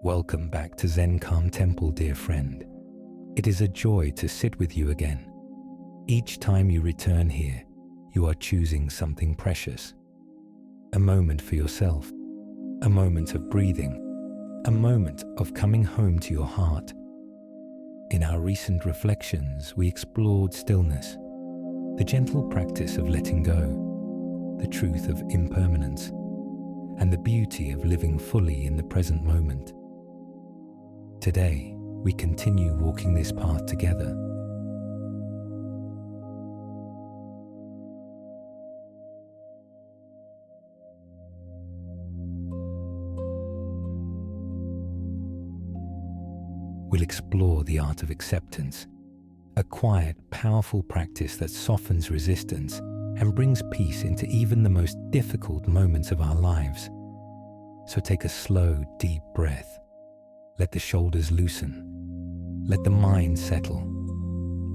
Welcome back to Zen Calm Temple, dear friend. It is a joy to sit with you again. Each time you return here, you are choosing something precious. A moment for yourself, a moment of breathing, a moment of coming home to your heart. In our recent reflections, we explored stillness, the gentle practice of letting go, the truth of impermanence, and the beauty of living fully in the present moment. Today, we continue walking this path together. We'll explore the art of acceptance, a quiet, powerful practice that softens resistance and brings peace into even the most difficult moments of our lives. So take a slow, deep breath. Let the shoulders loosen. Let the mind settle.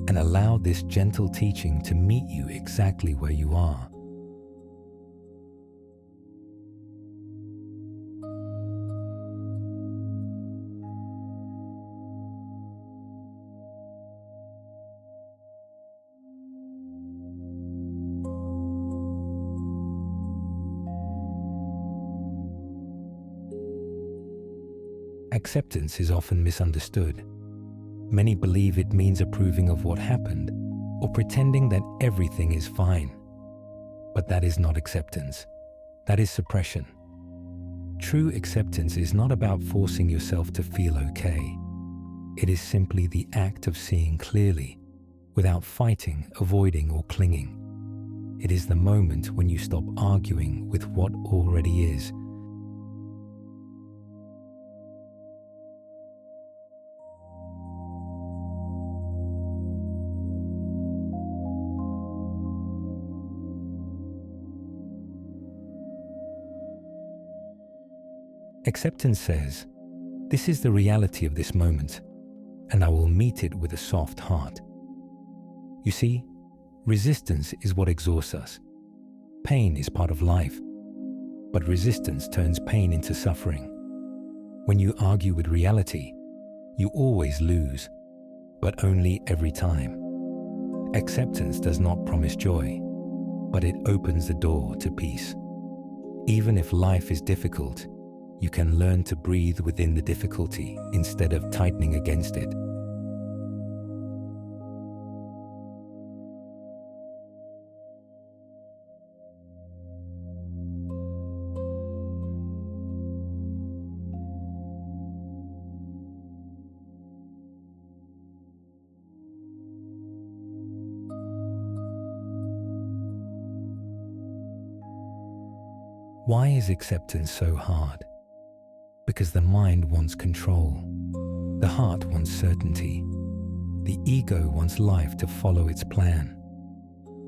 And allow this gentle teaching to meet you exactly where you are. Acceptance is often misunderstood. Many believe it means approving of what happened or pretending that everything is fine. But that is not acceptance. That is suppression. True acceptance is not about forcing yourself to feel okay. It is simply the act of seeing clearly, without fighting, avoiding, or clinging. It is the moment when you stop arguing with what already is. Acceptance says, "This is the reality of this moment, and I will meet it with a soft heart." You see, resistance is what exhausts us. Pain is part of life, but resistance turns pain into suffering. When you argue with reality, you always lose, but only every time. Acceptance does not promise joy, but it opens the door to peace. Even if life is difficult, you can learn to breathe within the difficulty instead of tightening against it. Why is acceptance so hard? Because the mind wants control. The heart wants certainty. The ego wants life to follow its plan.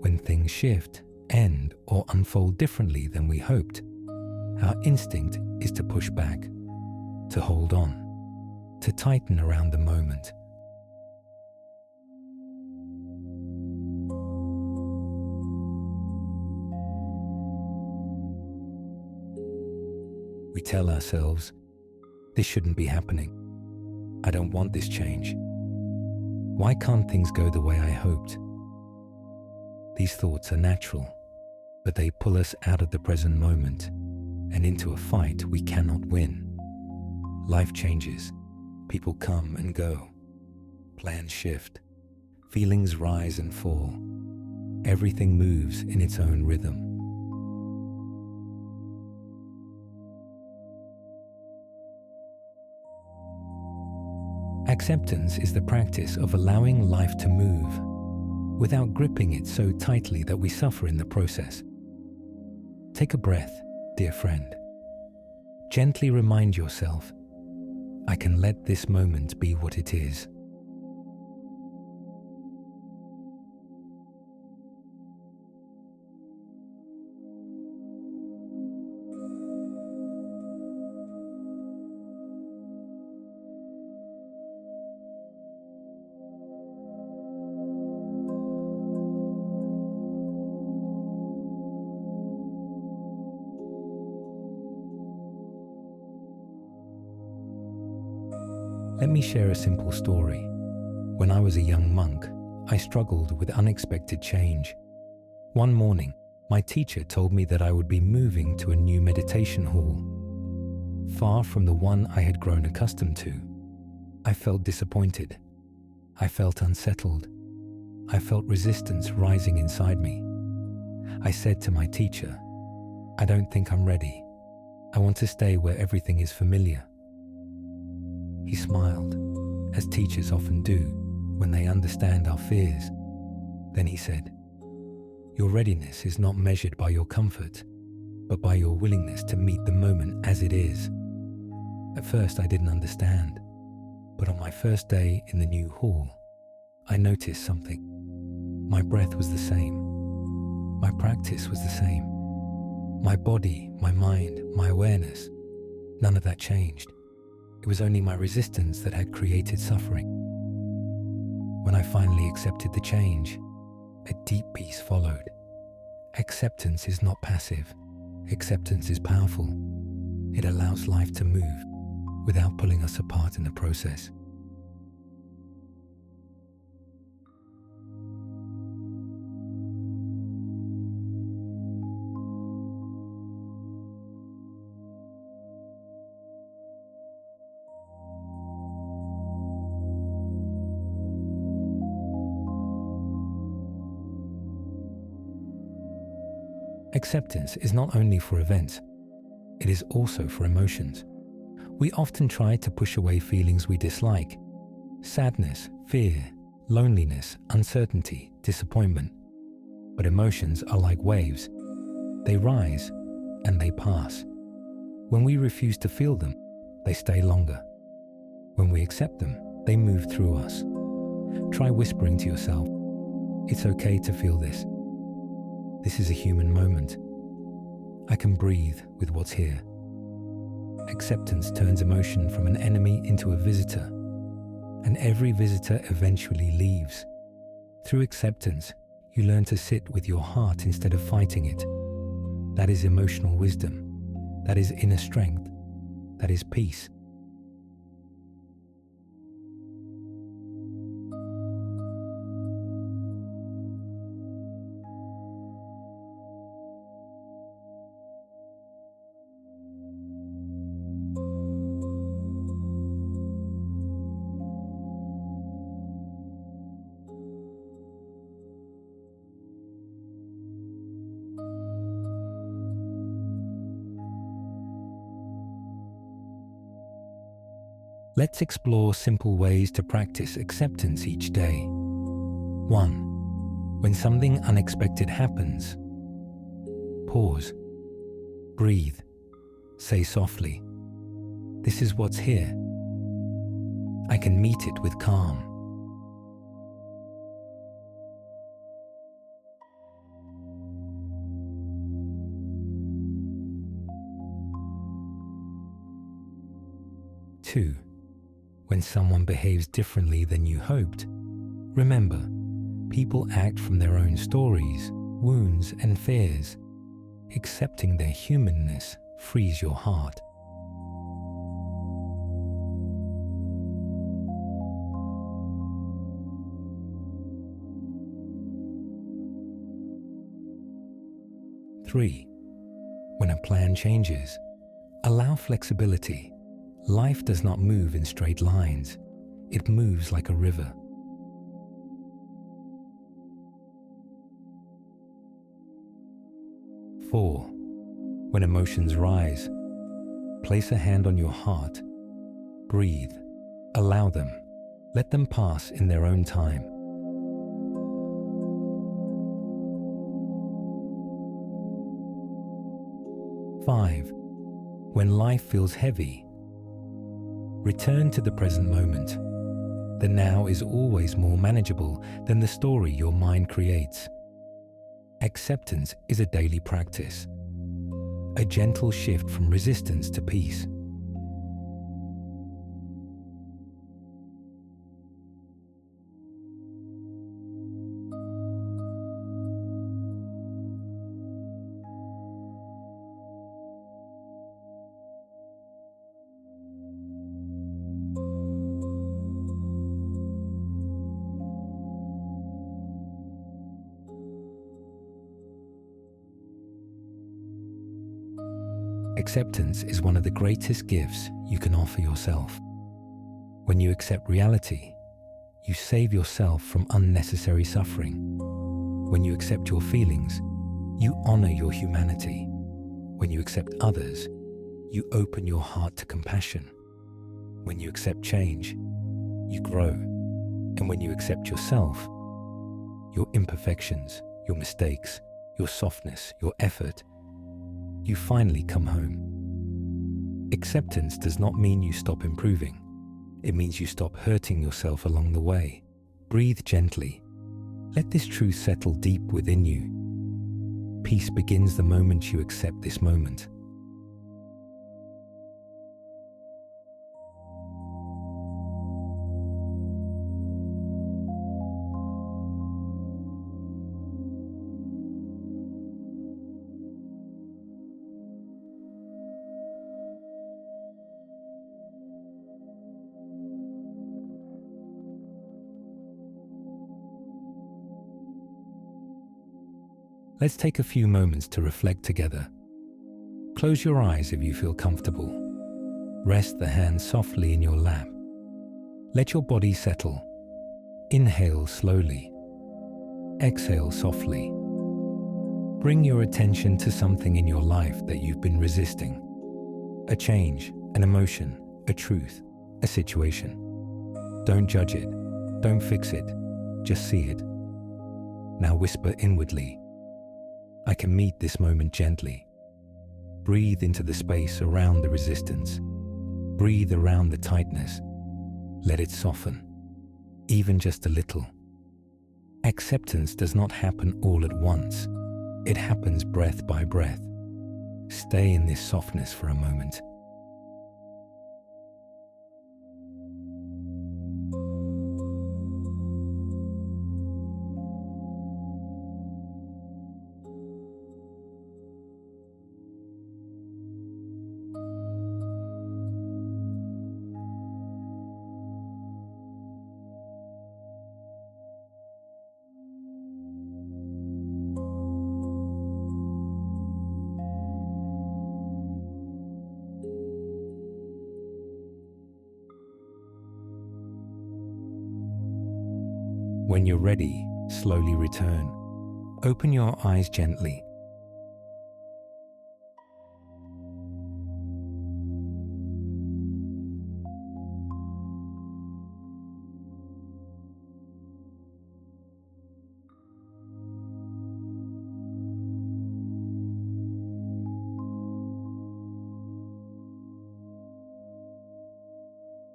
When things shift, end, or unfold differently than we hoped, our instinct is to push back, to hold on, to tighten around the moment. We tell ourselves, "This shouldn't be happening. I don't want this change. Why can't things go the way I hoped?" These thoughts are natural, but they pull us out of the present moment and into a fight we cannot win. Life changes, people come and go, plans shift, feelings rise and fall. Everything moves in its own rhythm. Acceptance is the practice of allowing life to move without gripping it so tightly that we suffer in the process. Take a breath, dear friend. Gently remind yourself, I can let this moment be what it is. Let me share a simple story. When I was a young monk, I struggled with unexpected change. One morning, my teacher told me that I would be moving to a new meditation hall, far from the one I had grown accustomed to. I felt disappointed. I felt unsettled. I felt resistance rising inside me. I said to my teacher, "I don't think I'm ready. I want to stay where everything is familiar." He smiled, as teachers often do when they understand our fears. Then he said, "Your readiness is not measured by your comfort, but by your willingness to meet the moment as it is." At first I didn't understand, but on my first day in the new hall, I noticed something. My breath was the same. My practice was the same. My body, my mind, my awareness, none of that changed. It was only my resistance that had created suffering. When I finally accepted the change, a deep peace followed. Acceptance is not passive. Acceptance is powerful. It allows life to move without pulling us apart in the process. Acceptance is not only for events, it is also for emotions. We often try to push away feelings we dislike: sadness, fear, loneliness, uncertainty, disappointment. But emotions are like waves. They rise and they pass. When we refuse to feel them, they stay longer. When we accept them, they move through us. Try whispering to yourself, "It's okay to feel this. This is a human moment. I can breathe with what's here." Acceptance turns emotion from an enemy into a visitor, and every visitor eventually leaves. Through acceptance, you learn to sit with your heart instead of fighting it. That is emotional wisdom. That is inner strength. That is peace. Let's explore simple ways to practice acceptance each day. 1. When something unexpected happens, pause, breathe, say softly, "This is what's here. I can meet it with calm." Two. When someone behaves differently than you hoped, remember, people act from their own stories, wounds, and fears. Accepting their humanness frees your heart. 3. When a plan changes, allow flexibility. Life does not move in straight lines. It moves like a river. 4. When emotions rise, place a hand on your heart. Breathe. Allow them. Let them pass in their own time. 5. When life feels heavy, return to the present moment. The now is always more manageable than the story your mind creates. Acceptance is a daily practice, a gentle shift from resistance to peace. Acceptance is one of the greatest gifts you can offer yourself. When you accept reality, you save yourself from unnecessary suffering. When you accept your feelings, you honor your humanity. When you accept others, you open your heart to compassion. When you accept change, you grow. And when you accept yourself, your imperfections, your mistakes, your softness, your effort, you finally come home. Acceptance does not mean you stop improving. It means you stop hurting yourself along the way. Breathe gently. Let this truth settle deep within you. Peace begins the moment you accept this moment. Let's take a few moments to reflect together. Close your eyes if you feel comfortable. Rest the hands softly in your lap. Let your body settle. Inhale slowly. Exhale softly. Bring your attention to something in your life that you've been resisting. A change, an emotion, a truth, a situation. Don't judge it. Don't fix it. Just see it. Now whisper inwardly, I can meet this moment gently. Breathe into the space around the resistance. Breathe around the tightness. Let it soften, even just a little. Acceptance does not happen all at once. It happens breath by breath. Stay in this softness for a moment. When you're ready, slowly return. Open your eyes gently.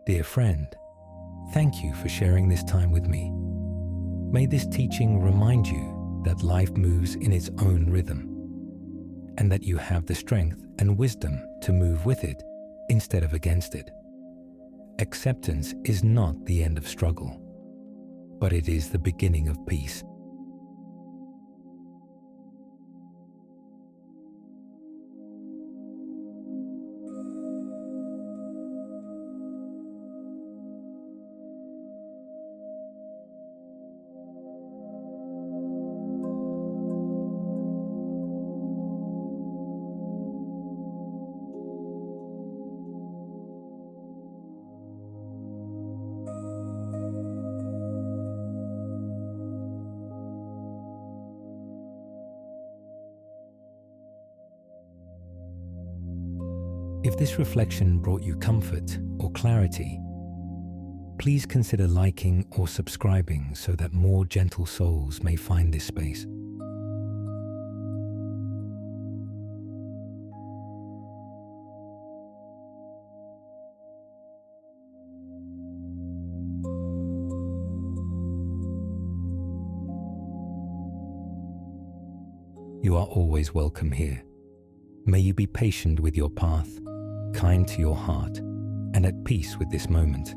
Dear friend, thank you for sharing this time with me. May this teaching remind you that life moves in its own rhythm, and that you have the strength and wisdom to move with it instead of against it. Acceptance is not the end of struggle, but it is the beginning of peace. If this reflection brought you comfort or clarity, please consider liking or subscribing so that more gentle souls may find this space. You are always welcome here. May you be patient with your path, kind to your heart, and at peace with this moment.